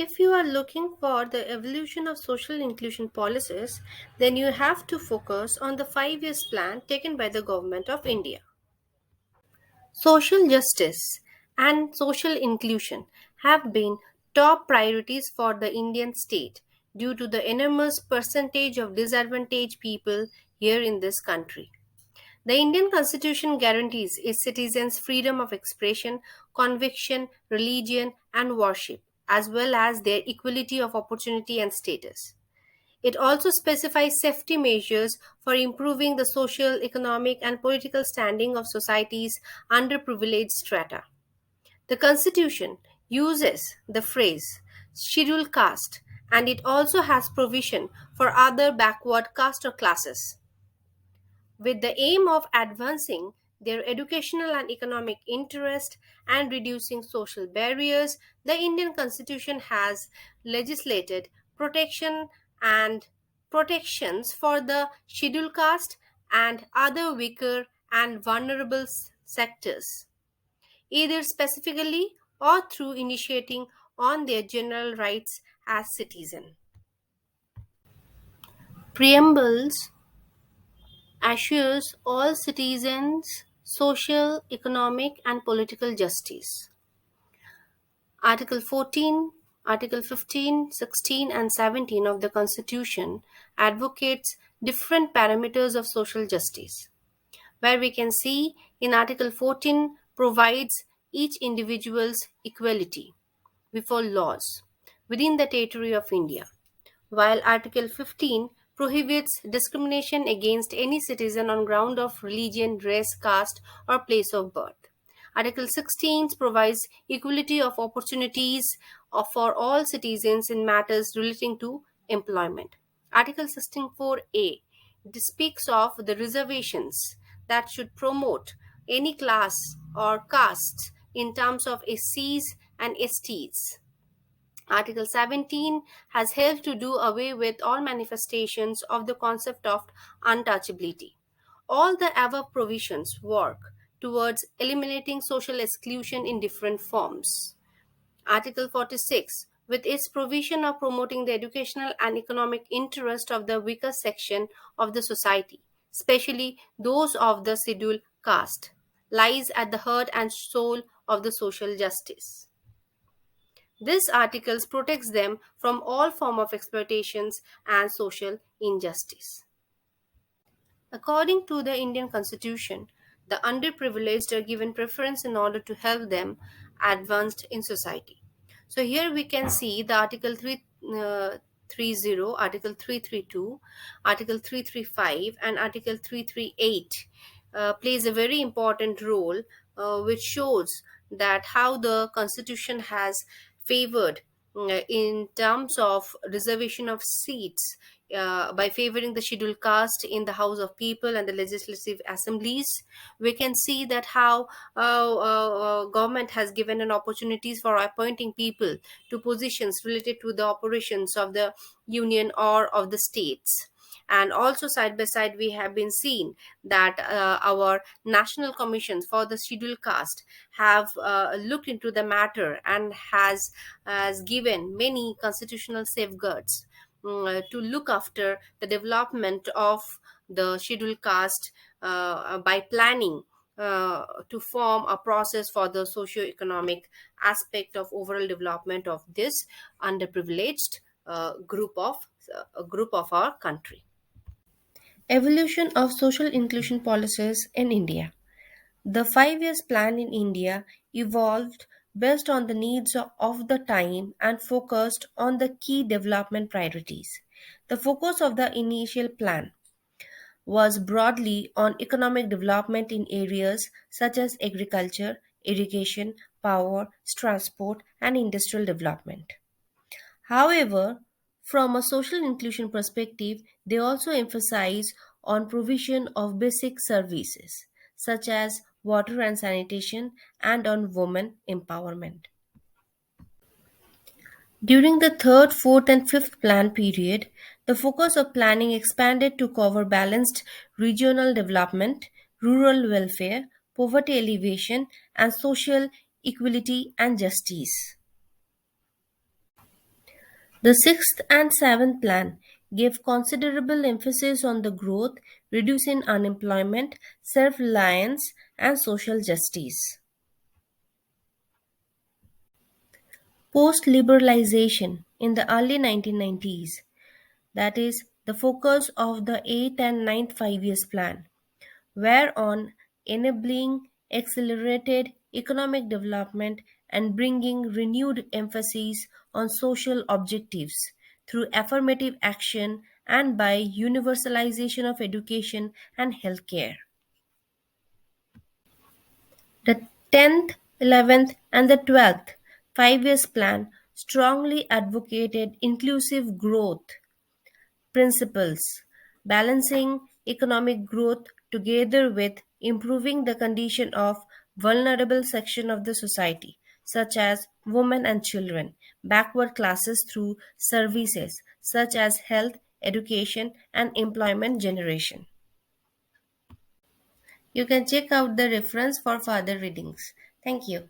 If you are looking for the evolution of social inclusion policies, then you have to focus on the 5 years plan taken by the government of India. Social justice and social inclusion have been top priorities for the Indian state due to the enormous percentage of disadvantaged people here in this country. The Indian Constitution guarantees its citizens freedom of expression, conviction, religion, and worship, as well as their equality of opportunity and status. It also specifies safety measures for improving the social, economic, and political standing of society's underprivileged strata. The Constitution uses the phrase scheduled caste, and it also has provision for other backward caste or classes. With the aim of advancing their educational and economic interest and reducing social barriers, the Indian Constitution has legislated protection and protections for the scheduled caste and other weaker and vulnerable sectors, either specifically or through initiating on their general rights as citizen. Preambles assures all citizens social, economic, and political justice. Article 14, Article 15, 16, and 17 of the Constitution advocates different parameters of social justice, where we can see in Article 14 provides each individual's equality before laws within the territory of India, while Article 15 prohibits discrimination against any citizen on ground of religion, race, caste, or place of birth. Article 16 provides equality of opportunities for all citizens in matters relating to employment. Article 64A speaks of the reservations that should promote any class or caste in terms of SCs and STs. Article 17 has helped to do away with all manifestations of the concept of untouchability. All the above provisions work towards eliminating social exclusion in different forms. Article 46, with its provision of promoting the educational and economic interest of the weaker section of the society, especially those of the scheduled caste, lies at the heart and soul of the social justice. This article protects them from all form of exploitations and social injustice. According to the Indian Constitution, the underprivileged are given preference in order to help them advanced in society. So here we can see the Article 330, Article 332, Article 335, and Article 338 plays a very important role, which shows that how the Constitution has favored in terms of reservation of seats by favoring the scheduled caste in the House of People and the legislative assemblies. We can see that how government has given an opportunities for appointing people to positions related to the operations of the union or of the states. And also side by side we have been seen that our national commissions for the scheduled caste have looked into the matter and has given many constitutional safeguards to look after the development of the scheduled caste by planning to form a process for the socio-economic aspect of overall development of this underprivileged group of our country. Evolution of social inclusion policies in India. The 5 years plan in India evolved based on the needs of the time and focused on the key development priorities. The focus of the initial plan was broadly on economic development in areas such as agriculture, irrigation, power, transport, and industrial development. However, from a social inclusion perspective, they also emphasize on provision of basic services such as water and sanitation and on women empowerment. During the third, fourth, and fifth plan period, the focus of planning expanded to cover balanced regional development, rural welfare, poverty alleviation, and social equality and justice. The sixth and seventh plan gave considerable emphasis on the growth, reducing unemployment, self reliance, and social justice. Post liberalization in the early 1990s, that is, the focus of the 8th and ninth 5 years plan, were on enabling accelerated economic development and bringing renewed emphasis on social objectives through affirmative action and by universalization of education and healthcare. The 10th, 11th, and the 12th 5 years plan strongly advocated inclusive growth principles, balancing economic growth together with improving the condition of vulnerable section of the society such as women and children, backward classes through services such as health, education and employment generation. You can check out the reference for further readings. Thank you.